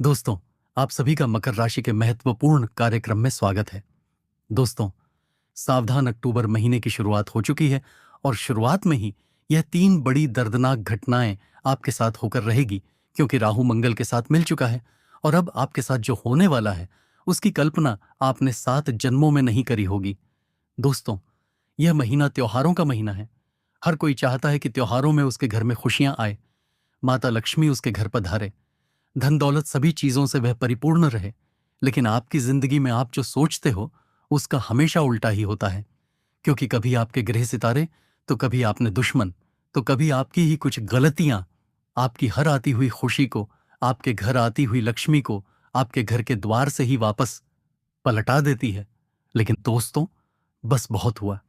दोस्तों, आप सभी का मकर राशि के महत्वपूर्ण कार्यक्रम में स्वागत है। दोस्तों, सावधान अक्टूबर महीने की शुरुआत हो चुकी है और शुरुआत में ही यह 3 बड़ी दर्दनाक घटनाएं आपके साथ होकर रहेगी क्योंकि राहु मंगल के साथ मिल चुका है और अब आपके साथ जो होने वाला है उसकी कल्पना आपने 7 जन्मों में नहीं करी होगी। दोस्तों, यह महीना त्योहारों का महीना है। हर कोई चाहता है कि त्योहारों में उसके घर में खुशियां आए, माता लक्ष्मी उसके घर पधारे, धन दौलत सभी चीजों से वह परिपूर्ण रहे। लेकिन आपकी जिंदगी में आप जो सोचते हो उसका हमेशा उल्टा ही होता है, क्योंकि कभी आपके ग्रह सितारे, तो कभी आपने दुश्मन, तो कभी आपकी ही कुछ गलतियां आपकी हर आती हुई खुशी को, आपके घर आती हुई लक्ष्मी को आपके घर के द्वार से ही वापस पलटा देती है। लेकिन दोस्तों, बस बहुत हुआ।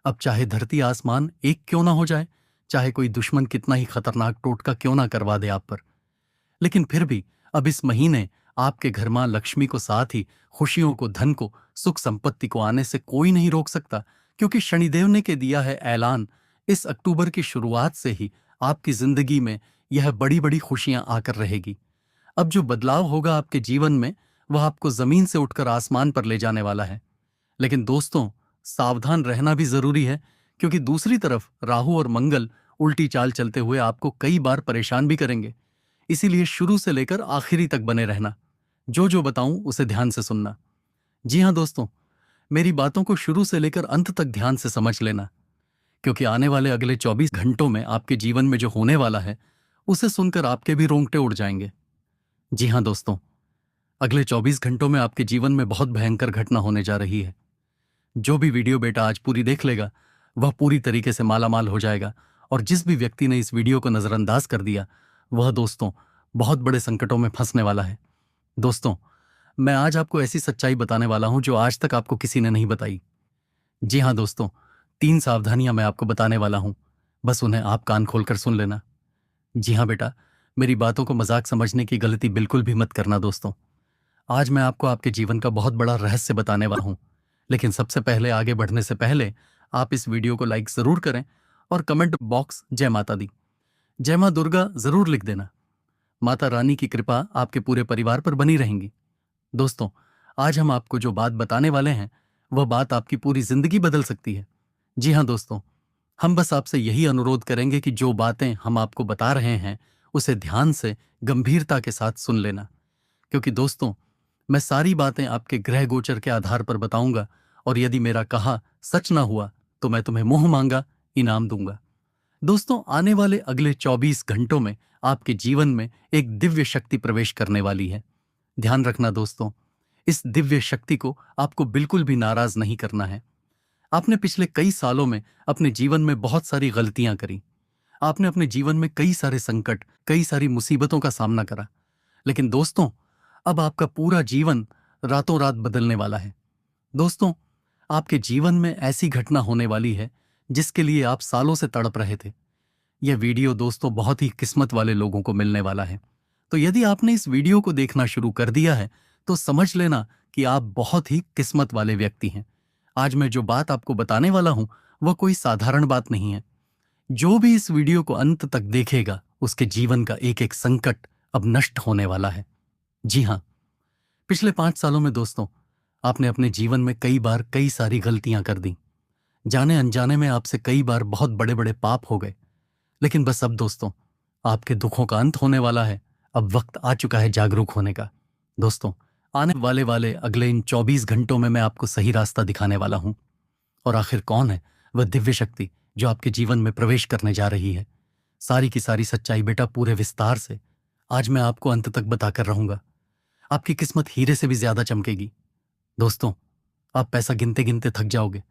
अब चाहे धरती आसमान एक क्यों ना हो जाए, चाहे कोई दुश्मन कितना ही खतरनाक टोटका क्यों ना करवा दे आप पर, लेकिन फिर भी अब इस महीने आपके घर मां लक्ष्मी को, साथ ही खुशियों को, धन को, सुख संपत्ति को आने से कोई नहीं रोक सकता, क्योंकि शनिदेव ने के दिया है ऐलान। इस अक्टूबर की शुरुआत से ही आपकी जिंदगी में यह बड़ी बड़ी खुशियां आकर रहेगी। अब जो बदलाव होगा आपके जीवन में, वह आपको जमीन से उठकर आसमान पर ले जाने वाला है। लेकिन दोस्तों, सावधान रहना भी जरूरी है, क्योंकि दूसरी तरफ राहु और मंगल उल्टी चाल चलते हुए आपको कई बार परेशान भी करेंगे। इसीलिए शुरू से लेकर आखिरी तक बने रहना। जो जो बताऊं उसे ध्यान से सुनना। जी हां दोस्तों, मेरी बातों को शुरू से लेकर अंत तक ध्यान से समझ लेना, क्योंकि आने वाले अगले 24 घंटों में आपके जीवन में जो होने वाला है उसे सुनकर आपके भी रोंगटे उड़ जाएंगे। जी हां दोस्तों, अगले 24 घंटों में आपके जीवन में बहुत भयंकर घटना होने जा रही है। जो भी वीडियो बेटा आज पूरी देख लेगा वह पूरी तरीके से मालामाल हो जाएगा, और जिस भी व्यक्ति ने इस वीडियो को नजरअंदाज कर दिया वह दोस्तों बहुत बड़े संकटों में फंसने वाला है। दोस्तों, मैं आज आपको ऐसी सच्चाई बताने वाला हूं जो आज तक आपको किसी ने नहीं बताई। जी हां दोस्तों, 3 सावधानियां मैं आपको बताने वाला हूं, बस उन्हें आप कान खोलकर सुन लेना। जी हां बेटा, मेरी बातों को मजाक समझने की गलती बिल्कुल भी मत करना। दोस्तों, आज मैं आपको आपके जीवन का बहुत बड़ा रहस्य बताने वाला हूं, लेकिन सबसे पहले, आगे बढ़ने से पहले, आप इस वीडियो को लाइक जरूर करें और कमेंट बॉक्स जय माता दी, जय मां दुर्गा जरूर लिख देना। माता रानी की कृपा आपके पूरे परिवार पर बनी रहेंगी। दोस्तों, आज हम आपको जो बात बताने वाले हैं वह बात आपकी पूरी जिंदगी बदल सकती है। जी हां दोस्तों, हम बस आपसे यही अनुरोध करेंगे कि जो बातें हम आपको बता रहे हैं उसे ध्यान से, गंभीरता के साथ सुन लेना, क्योंकि दोस्तों, मैं सारी बातें आपके ग्रह गोचर के आधार पर बताऊंगा, और यदि मेरा कहा सच ना हुआ तो मैं तुम्हें मुंह मांगा इनाम दूंगा। दोस्तों, आने वाले अगले 24 घंटों में आपके जीवन में एक दिव्य शक्ति प्रवेश करने वाली है। ध्यान रखना दोस्तों, इस दिव्य शक्ति को आपको बिल्कुल भी नाराज नहीं करना है। आपने पिछले कई सालों में अपने जीवन में बहुत सारी गलतियां करी। आपने अपने जीवन में कई सारे संकट, कई सारी मुसीबतों का सामना करा। लेकिन दोस्तों, अब आपका पूरा जीवन रातों रात बदलने वाला है। दोस्तों, आपके जीवन में ऐसी घटना होने वाली है जिसके लिए आप सालों से तड़प रहे थे। यह वीडियो दोस्तों बहुत ही किस्मत वाले लोगों को मिलने वाला है। तो यदि आपने इस वीडियो को देखना शुरू कर दिया है तो समझ लेना कि आप बहुत ही किस्मत वाले व्यक्ति हैं। आज मैं जो बात आपको बताने वाला हूं वह कोई साधारण बात नहीं है। जो भी इस वीडियो को अंत तक देखेगा उसके जीवन का एक एक संकट अब नष्ट होने वाला है। जी हां, पिछले 5 सालों में दोस्तों, आपने अपने जीवन में कई बार कई सारी गलतियां कर दी। जाने अनजाने में आपसे कई बार बहुत बड़े बड़े पाप हो गए। लेकिन बस अब दोस्तों, आपके दुखों का अंत होने वाला है। अब वक्त आ चुका है जागरूक होने का। दोस्तों, आने वाले वाले अगले इन 24 घंटों में मैं आपको सही रास्ता दिखाने वाला हूं। और आखिर कौन है वह दिव्य शक्ति जो आपके जीवन में प्रवेश करने जा रही है? सारी की सारी सच्चाई बेटा पूरे विस्तार से आज मैं आपको अंत तक बताकर रहूंगा। आपकी किस्मत हीरे से भी ज्यादा चमकेगी। दोस्तों, आप पैसा गिनते गिनते थक जाओगे।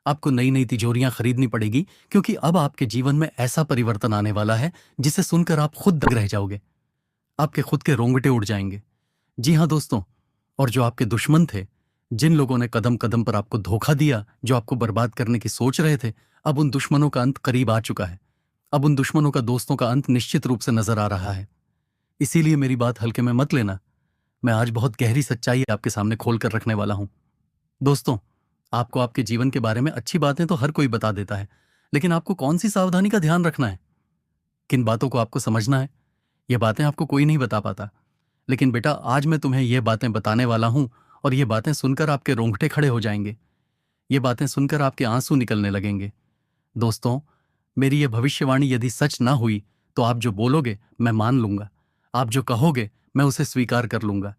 आपको नई नई तिजोरियां खरीदनी पड़ेगी, क्योंकि अब आपके जीवन में ऐसा परिवर्तन आने वाला है जिसे सुनकर आप खुद दंग रह जाओगे। आपके खुद के रोंगटे उड़ जाएंगे। जी हां दोस्तों, और जो आपके दुश्मन थे, जिन लोगों ने कदम कदम पर आपको धोखा दिया, जो आपको बर्बाद करने की सोच रहे थे, अब उन दुश्मनों का अंत करीब आ चुका है। अब उन दुश्मनों का दोस्तों का अंत निश्चित रूप से नजर आ रहा है। इसीलिए मेरी बात हल्के में मत लेना। मैं आज बहुत गहरी सच्चाई आपके सामने खोल कर रखने वाला हूं। दोस्तों, आपको आपके जीवन के बारे में अच्छी बातें तो हर कोई बता देता है, लेकिन आपको कौन सी सावधानी का ध्यान रखना है, किन बातों को आपको समझना है, ये बातें आपको कोई नहीं बता पाता। लेकिन बेटा आज मैं तुम्हें ये बातें बताने वाला हूं और ये बातें सुनकर आपके रोंगटे खड़े हो जाएंगे। ये बातें सुनकर आपके आंसू निकलने लगेंगे। दोस्तों, मेरी ये भविष्यवाणी यदि सच ना हुई तो आप जो बोलोगे मैं मान लूंगा, आप जो कहोगे मैं उसे स्वीकार कर लूंगा।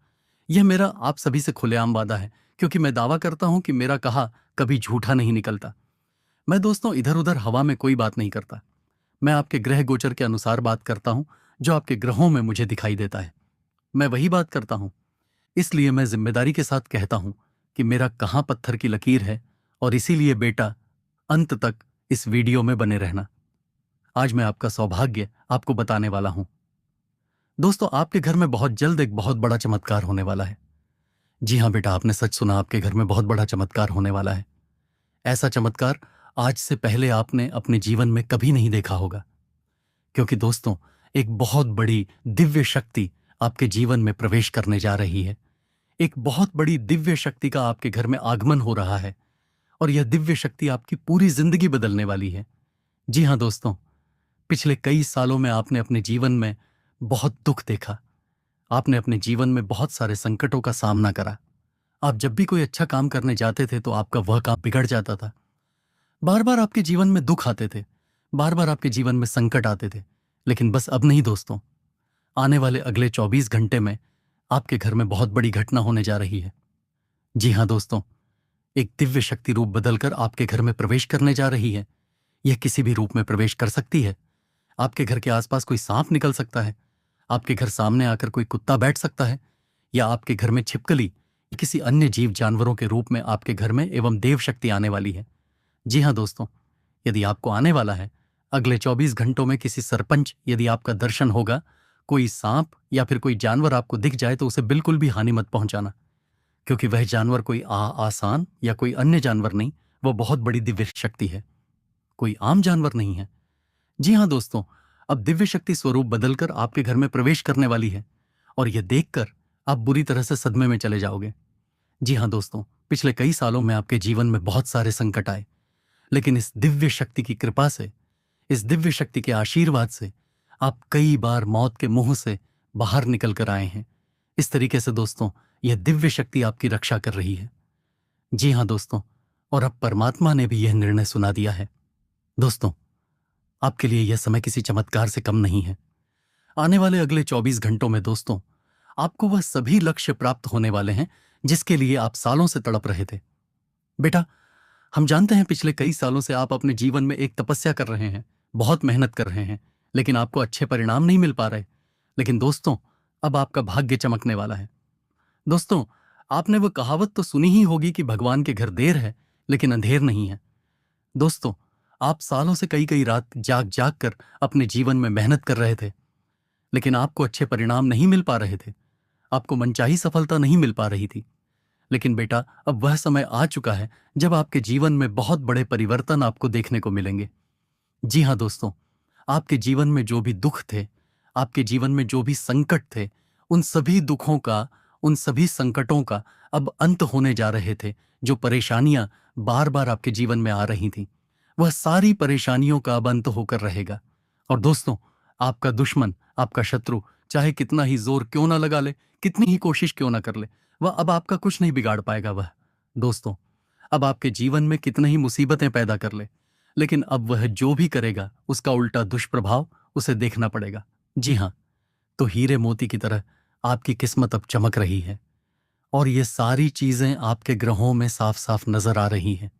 यह मेरा आप सभी से खुलेआम वादा है, क्योंकि मैं दावा करता हूं कि मेरा कहा कभी झूठा नहीं निकलता। मैं दोस्तों इधर उधर हवा में कोई बात नहीं करता। मैं आपके ग्रह गोचर के अनुसार बात करता हूं, जो आपके ग्रहों में मुझे दिखाई देता है मैं वही बात करता हूं। इसलिए मैं जिम्मेदारी के साथ कहता हूं कि मेरा कहां पत्थर की लकीर है, और इसीलिए बेटा अंत तक इस वीडियो में बने रहना। आज मैं आपका सौभाग्य आपको बताने वाला हूं। दोस्तों, आपके घर में बहुत जल्द एक बहुत बड़ा चमत्कार होने वाला है। जी हां बेटा, आपने सच सुना, आपके घर में बहुत बड़ा चमत्कार होने वाला है। ऐसा चमत्कार आज से पहले आपने अपने जीवन में कभी नहीं देखा होगा। क्योंकि दोस्तों, एक बहुत बड़ी दिव्य शक्ति आपके जीवन में प्रवेश करने जा रही है। एक बहुत बड़ी दिव्य शक्ति का आपके घर में आगमन हो रहा है, और यह दिव्य शक्ति आपकी पूरी जिंदगी बदलने वाली है। जी हां दोस्तों, पिछले कई सालों में आपने अपने जीवन में बहुत दुख देखा। आपने अपने जीवन में बहुत सारे संकटों का सामना करा। आप जब भी कोई अच्छा काम करने जाते थे तो आपका वह काम बिगड़ जाता था। बार बार आपके जीवन में दुख आते थे, बार बार आपके जीवन में संकट आते थे। लेकिन बस अब नहीं दोस्तों, आने वाले अगले 24 घंटे में आपके घर में बहुत बड़ी घटना होने जा रही है। जी हां दोस्तों, एक दिव्य शक्ति रूप बदलकर आपके घर में प्रवेश करने जा रही है। यह किसी भी रूप में प्रवेश कर सकती है। आपके घर के आसपास कोई सांप निकल सकता है, आपके घर सामने आकर कोई कुत्ता बैठ सकता है, या आपके घर में छिपकली किसी अन्य जीव जानवरों के रूप में आपके घर में एवं देव शक्ति आने वाली है। जी हां दोस्तों, यदि आपको आने वाला है अगले 24 घंटों में किसी सरपंच यदि आपका दर्शन होगा, कोई सांप या फिर कोई जानवर आपको दिख जाए तो उसे बिल्कुल भी हानि मत पहुंचाना, क्योंकि वह जानवर कोई आसान या कोई अन्य जानवर नहीं, वह बहुत बड़ी दिव्य शक्ति है, कोई आम जानवर नहीं है। जी हां दोस्तों, अब दिव्य शक्ति स्वरूप बदलकर आपके घर में प्रवेश करने वाली है, और यह देखकर आप बुरी तरह से सदमे में चले जाओगे। जी हां दोस्तों, पिछले कई सालों में आपके जीवन में बहुत सारे संकट आए, लेकिन इस दिव्य शक्ति की कृपा से, इस दिव्य शक्ति के आशीर्वाद से आप कई बार मौत के मुंह से बाहर निकल कर आए हैं। इस तरीके से दोस्तों, यह दिव्य शक्ति आपकी रक्षा कर रही है। जी हां दोस्तों, और अब परमात्मा ने भी यह निर्णय सुना दिया है। दोस्तों, आपके लिए यह समय किसी चमत्कार से कम नहीं है। आने वाले अगले 24 घंटों में दोस्तों, आपको वह सभी लक्ष्य प्राप्त होने वाले हैं जिसके लिए आप सालों से तड़प रहे थे। बेटा, हम जानते हैं पिछले कई सालों से आप अपने जीवन में एक तपस्या कर रहे हैं, बहुत मेहनत कर रहे हैं, लेकिन आपको अच्छे परिणाम नहीं मिल पा रहे। लेकिन दोस्तों, अब आपका भाग्य चमकने वाला है। दोस्तों, आपने वो कहावत तो सुनी ही होगी कि भगवान के घर देर है लेकिन अंधेर नहीं है। दोस्तों, आप सालों से कई कई रात जाग जाग कर अपने जीवन में मेहनत कर रहे थे, लेकिन आपको अच्छे परिणाम नहीं मिल पा रहे थे, आपको मनचाही सफलता नहीं मिल पा रही थी। लेकिन बेटा, अब वह समय आ चुका है जब आपके जीवन में बहुत बड़े परिवर्तन आपको देखने को मिलेंगे। जी हां दोस्तों, आपके जीवन में जो भी दुख थे, आपके जीवन में जो भी संकट थे, उन सभी दुखों का, उन सभी संकटों का अब अंत होने जा रहे थे। जो परेशानियां बार बार आपके जीवन में आ रही थीं, वह सारी परेशानियों का अब अंत होकर रहेगा। और दोस्तों, आपका दुश्मन, आपका शत्रु चाहे कितना ही जोर क्यों ना लगा ले, कितनी ही कोशिश क्यों ना कर ले, वह अब आपका कुछ नहीं बिगाड़ पाएगा। वह दोस्तों, अब आपके जीवन में कितनी ही मुसीबतें पैदा कर ले, लेकिन अब वह जो भी करेगा उसका उल्टा दुष्प्रभाव उसे देखना पड़ेगा। जी हां, तो हीरे मोती की तरह आपकी किस्मत अब चमक रही है, और ये सारी चीजें आपके ग्रहों में साफ साफ नजर आ रही हैं।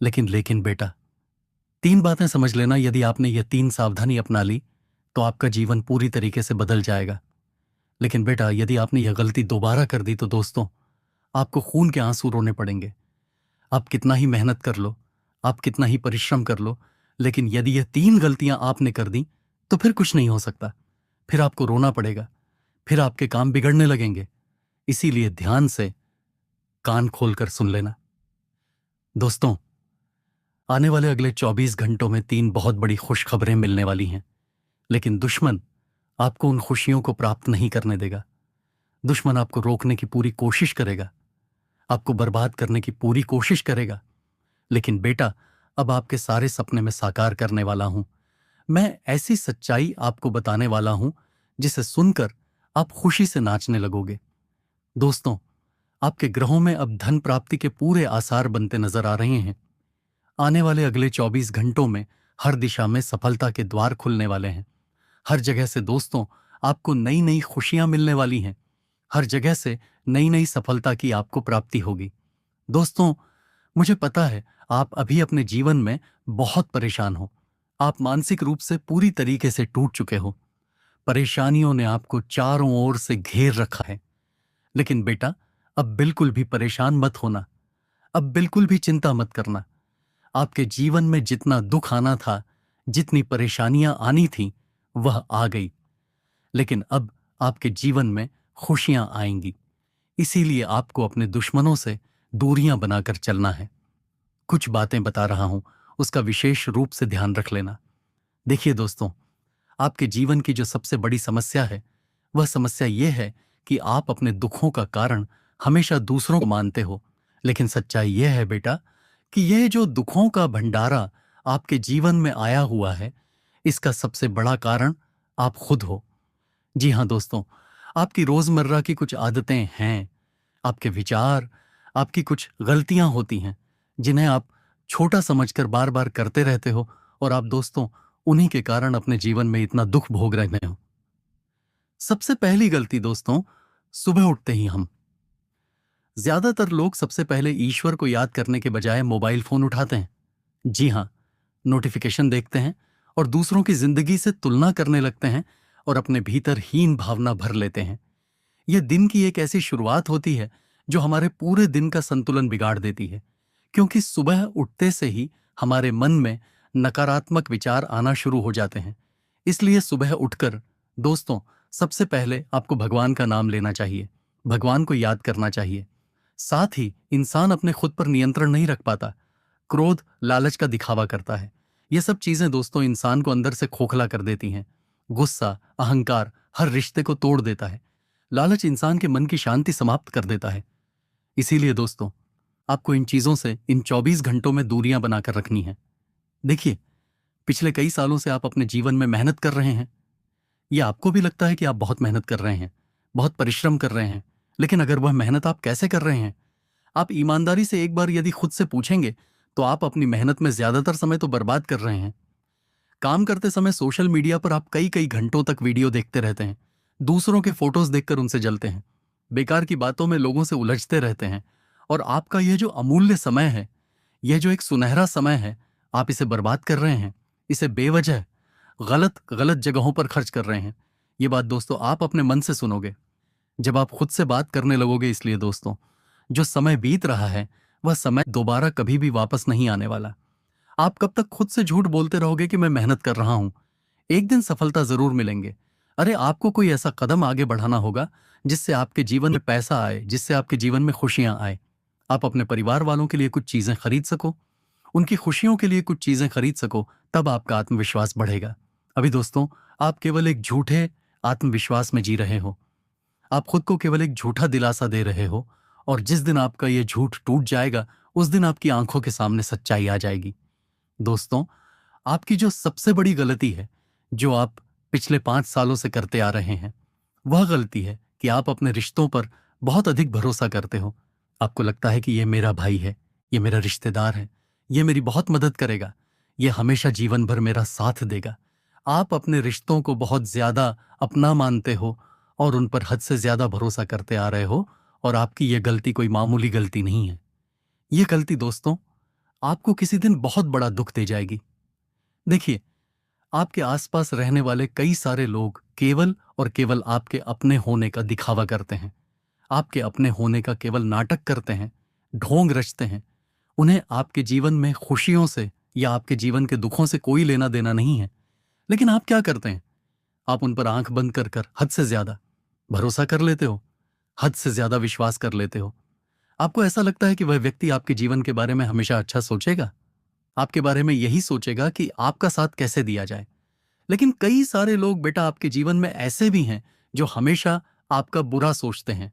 लेकिन बेटा, 3 बातें समझ लेना। यदि आपने ये 3 सावधानी अपना ली तो आपका जीवन पूरी तरीके से बदल जाएगा। लेकिन बेटा, यदि आपने यह गलती दोबारा कर दी तो दोस्तों, आपको खून के आंसू रोने पड़ेंगे। आप कितना ही मेहनत कर लो, आप कितना ही परिश्रम कर लो, लेकिन यदि ये 3 गलतियां आपने कर दी तो फिर कुछ नहीं हो सकता। फिर आपको रोना पड़ेगा, फिर आपके काम बिगड़ने लगेंगे। इसीलिए ध्यान से कान खोलकर सुन लेना। दोस्तों, आने वाले अगले 24 घंटों में 3 बहुत बड़ी खुशखबरें मिलने वाली हैं, लेकिन दुश्मन आपको उन खुशियों को प्राप्त नहीं करने देगा। दुश्मन आपको रोकने की पूरी कोशिश करेगा, आपको बर्बाद करने की पूरी कोशिश करेगा। लेकिन बेटा, अब आपके सारे सपने मैं साकार करने वाला हूं। मैं ऐसी सच्चाई आपको बताने वाला हूं जिसे सुनकर आप खुशी से नाचने लगोगे। दोस्तों, आपके ग्रहों में अब धन प्राप्ति के पूरे आसार बनते नजर आ रहे हैं। आने वाले अगले 24 घंटों में हर दिशा में सफलता के द्वार खुलने वाले हैं। हर जगह से दोस्तों आपको नई नई खुशियां मिलने वाली हैं। हर जगह से नई नई सफलता की आपको प्राप्ति होगी। दोस्तों, मुझे पता है आप अभी अपने जीवन में बहुत परेशान हो। आप मानसिक रूप से पूरी तरीके से टूट चुके हो। परेशानियों ने आपको चारों ओर से घेर रखा है। लेकिन बेटा, अब बिल्कुल भी परेशान मत होना। अब बिल्कुल भी चिंता मत करना। आपके जीवन में जितना दुख आना था, जितनी परेशानियां आनी थीं, वह आ गई। लेकिन अब आपके जीवन में खुशियां आएंगी। इसीलिए आपको अपने दुश्मनों से दूरियां बनाकर चलना है। कुछ बातें बता रहा हूं, उसका विशेष रूप से ध्यान रख लेना। देखिए दोस्तों, आपके जीवन की जो सबसे बड़ी समस्या है, वह समस्या यह है कि आप अपने दुखों का कारण हमेशा दूसरों को मानते हो। लेकिन सच्चाई यह है बेटा कि यह जो दुखों का भंडारा आपके जीवन में आया हुआ है, इसका सबसे बड़ा कारण आप खुद हो। जी हां दोस्तों, आपकी रोजमर्रा की कुछ आदतें हैं, आपके विचार, आपकी कुछ गलतियां होती हैं, जिन्हें आप छोटा समझकर बार बार करते रहते हो, और आप दोस्तों उन्हीं के कारण अपने जीवन में इतना दुख भोग रहे हो। सबसे पहली गलती दोस्तों, सुबह उठते ही हम ज्यादातर लोग सबसे पहले ईश्वर को याद करने के बजाय मोबाइल फोन उठाते हैं। जी हां, नोटिफिकेशन देखते हैं और दूसरों की जिंदगी से तुलना करने लगते हैं और अपने भीतर हीन भावना भर लेते हैं। यह दिन की एक ऐसी शुरुआत होती है जो हमारे पूरे दिन का संतुलन बिगाड़ देती है, क्योंकि सुबह उठते से ही हमारे मन में नकारात्मक विचार आना शुरू हो जाते हैं। इसलिए सुबह उठकर दोस्तों सबसे पहले आपको भगवान का नाम लेना चाहिए, भगवान को याद करना चाहिए। साथ ही इंसान अपने खुद पर नियंत्रण नहीं रख पाता। क्रोध, लालच का दिखावा करता है। ये सब चीजें दोस्तों इंसान को अंदर से खोखला कर देती हैं। गुस्सा, अहंकार हर रिश्ते को तोड़ देता है। लालच इंसान के मन की शांति समाप्त कर देता है। इसीलिए दोस्तों आपको इन चीजों से इन 24 घंटों में दूरियां बनाकर रखनी है। देखिए, पिछले कई सालों से आप अपने जीवन में मेहनत कर रहे हैं। यह आपको भी लगता है कि आप बहुत मेहनत कर रहे हैं, बहुत परिश्रम कर रहे हैं। लेकिन अगर वह मेहनत आप कैसे कर रहे हैं, आप ईमानदारी से एक बार यदि खुद से पूछेंगे तो आप अपनी मेहनत में ज्यादातर समय तो बर्बाद कर रहे हैं। काम करते समय सोशल मीडिया पर आप कई कई घंटों तक वीडियो देखते रहते हैं, दूसरों के फोटोज देखकर उनसे जलते हैं, बेकार की बातों में लोगों से उलझते रहते हैं, और आपका यह जो अमूल्य समय है, यह जो एक सुनहरा समय है, आप इसे बर्बाद कर रहे हैं। इसे बेवजह गलत गलत जगहों पर खर्च कर रहे हैं। ये बात दोस्तों आप अपने मन से सुनोगे जब आप खुद से बात करने लगोगे। इसलिए दोस्तों, जो समय बीत रहा है वह समय दोबारा कभी भी वापस नहीं आने वाला। आप कब तक खुद से झूठ बोलते रहोगे कि मैं मेहनत कर रहा हूं? एक दिन सफलता जरूर मिलेंगे। अरे, आपको कोई ऐसा कदम आगे बढ़ाना होगा जिससे आपके जीवन में पैसा आए, जिससे आपके जीवन में खुशियां आए। आप अपने परिवार वालों के लिए कुछ चीजें खरीद सको, उनकी खुशियों के लिए कुछ चीजें खरीद सको, तब आपका आत्मविश्वास बढ़ेगा। अभी दोस्तों आप केवल एक झूठे आत्मविश्वास में जी रहे हो। आप खुद को केवल एक झूठा दिलासा दे रहे हो, और जिस दिन आपका यह झूठ टूट जाएगा, उस दिन आपकी आंखों के सामने सच्चाई आ जाएगी। दोस्तों, आपकी जो सबसे बड़ी गलती है, जो आप पिछले 5 सालों से करते आ रहे हैं, वह गलती है कि आप अपने रिश्तों पर बहुत अधिक भरोसा करते हो। आपको लगता है कि यह मेरा भाई है, यह मेरा रिश्तेदार है, यह मेरी बहुत मदद करेगा, यह हमेशा जीवन भर मेरा साथ देगा। आप अपने रिश्तों को बहुत ज्यादा अपना मानते हो और उन पर हद से ज्यादा भरोसा करते आ रहे हो, और आपकी यह गलती कोई मामूली गलती नहीं है। यह गलती दोस्तों आपको किसी दिन बहुत बड़ा दुख दे जाएगी। देखिए, आपके आसपास रहने वाले कई सारे लोग केवल और केवल आपके अपने होने का दिखावा करते हैं, आपके अपने होने का केवल नाटक करते हैं, ढोंग रचते हैं। उन्हें आपके जीवन में खुशियों से या आपके जीवन के दुखों से कोई लेना देना नहीं है। लेकिन आप क्या करते हैं? आप उन पर आंख बंद कर कर हद से ज्यादा भरोसा कर लेते हो, हद से ज्यादा विश्वास कर लेते हो। आपको ऐसा लगता है कि वह व्यक्ति आपके जीवन के बारे में हमेशा अच्छा सोचेगा, आपके बारे में यही सोचेगा कि आपका साथ कैसे दिया जाए। लेकिन कई सारे लोग बेटा आपके जीवन में ऐसे भी हैं जो हमेशा आपका बुरा सोचते हैं,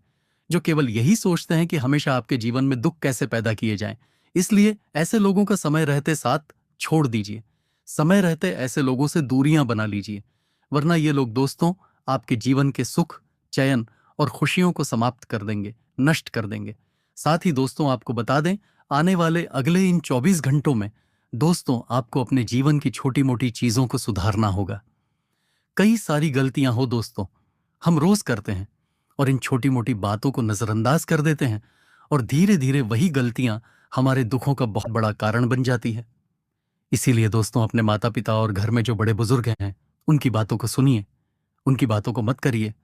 जो केवल यही सोचते हैं कि हमेशा आपके जीवन में दुख कैसे पैदा किए जाएं। इसलिए ऐसे लोगों का समय रहते साथ छोड़ दीजिए। समय रहते ऐसे लोगों से दूरियां बना लीजिए, वरना ये लोग दोस्तों आपके जीवन के सुख चयन और खुशियों को समाप्त कर देंगे, नष्ट कर देंगे। साथ ही दोस्तों आपको बता दें, आने वाले अगले इन 24 घंटों में दोस्तों आपको अपने जीवन की छोटी मोटी चीजों को सुधारना होगा। कई सारी गलतियां हो दोस्तों, हम रोज करते हैं और इन छोटी मोटी बातों को नजरअंदाज कर देते हैं और धीरे धीरे वही गलतियां हमारे दुखों का बहुत बड़ा कारण बन जाती है। इसीलिए दोस्तों अपने माता पिता और घर में जो बड़े बुजुर्ग हैं उनकी बातों को सुनिए, उनकी बातों को मत करिए,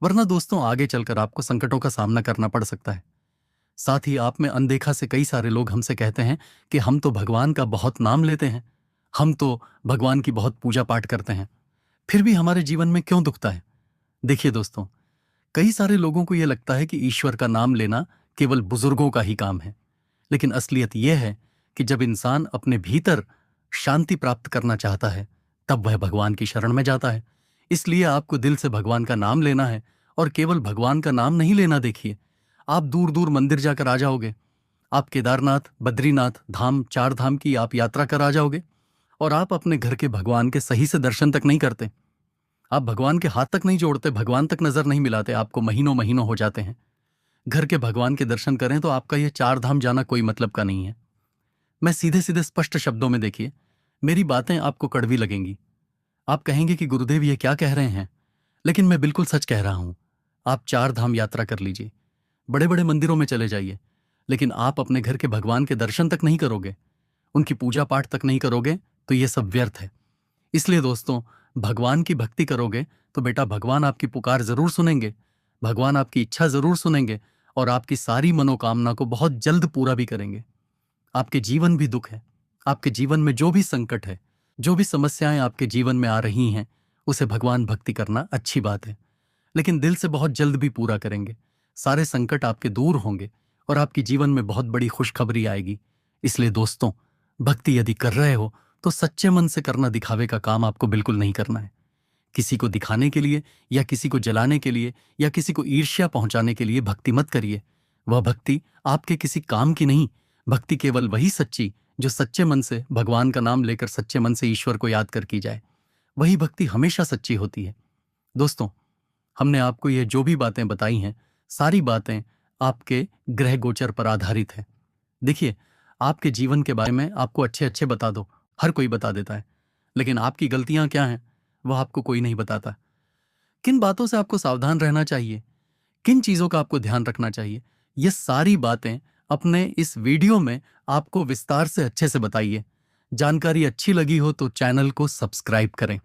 वरना दोस्तों आगे चलकर आपको संकटों का सामना करना पड़ सकता है। साथ ही आप में अनदेखा से कई सारे लोग हमसे कहते हैं कि हम तो भगवान का बहुत नाम लेते हैं, हम तो भगवान की बहुत पूजा पाठ करते हैं, फिर भी हमारे जीवन में क्यों दुखता है। देखिए दोस्तों, कई सारे लोगों को यह लगता है कि ईश्वर का नाम लेना केवल बुजुर्गों का ही काम है, लेकिन असलियत यह है कि जब इंसान अपने भीतर शांति प्राप्त करना चाहता है तब वह भगवान की शरण में जाता है। इसलिए आपको दिल से भगवान का नाम लेना है और केवल भगवान का नाम नहीं लेना। देखिए, आप दूर दूर मंदिर जाकर आ जाओगे, आप केदारनाथ, बद्रीनाथ धाम, 4 धाम की आप यात्रा कर आ जाओगे और आप अपने घर के भगवान के सही से दर्शन तक नहीं करते, आप भगवान के हाथ तक नहीं जोड़ते, भगवान तक नजर नहीं मिलाते, आपको महीनों महीनों हो जाते हैं। घर के भगवान के दर्शन करें तो आपका यह 4 धाम जाना कोई मतलब का नहीं है। मैं सीधे सीधे स्पष्ट शब्दों में, देखिए, मेरी बातें आपको कड़वी लगेंगी, आप कहेंगे कि गुरुदेव ये क्या कह रहे हैं, लेकिन मैं बिल्कुल सच कह रहा हूं। आप 4 धाम यात्रा कर लीजिए, बड़े बड़े मंदिरों में चले जाइए, लेकिन आप अपने घर के भगवान के दर्शन तक नहीं करोगे, उनकी पूजा पाठ तक नहीं करोगे, तो ये सब व्यर्थ है। इसलिए दोस्तों, भगवान की भक्ति करोगे तो बेटा भगवान आपकी पुकार जरूर सुनेंगे, भगवान आपकी इच्छा जरूर सुनेंगे और आपकी सारी मनोकामना को बहुत जल्द पूरा भी करेंगे। आपके जीवन भी दुख है, आपके जीवन में जो भी संकट है, जो भी समस्याएं आपके जीवन में आ रही हैं, उसे भगवान भक्ति करना अच्छी बात है, लेकिन दिल से बहुत जल्द भी पूरा करेंगे। सारे संकट आपके दूर होंगे और आपके जीवन में बहुत बड़ी खुशखबरी आएगी। इसलिए दोस्तों, भक्ति यदि कर रहे हो तो सच्चे मन से करना, दिखावे का काम आपको बिल्कुल नहीं करना है। किसी को दिखाने के लिए या किसी को जलाने के लिए या किसी को ईर्ष्या पहुंचाने के लिए भक्ति मत करिए। वह भक्ति आपके किसी काम की नहीं। भक्ति केवल वही सच्ची जो सच्चे मन से भगवान का नाम लेकर सच्चे मन से ईश्वर को याद कर की जाए, वही भक्ति हमेशा सच्ची होती है। दोस्तों, हमने आपको ये जो भी बातें बताई हैं, सारी बातें आपके ग्रह गोचर पर आधारित है। देखिए, आपके जीवन के बारे में आपको अच्छे अच्छे बता दो, हर कोई बता देता है, लेकिन आपकी गलतियां क्या हैं वह आपको कोई नहीं बताता। किन बातों से आपको सावधान रहना चाहिए, किन चीजों का आपको ध्यान रखना चाहिए, ये सारी बातें अपने इस वीडियो में आपको विस्तार से अच्छे से बताइए। जानकारी अच्छी लगी हो तो चैनल को सब्सक्राइब करें।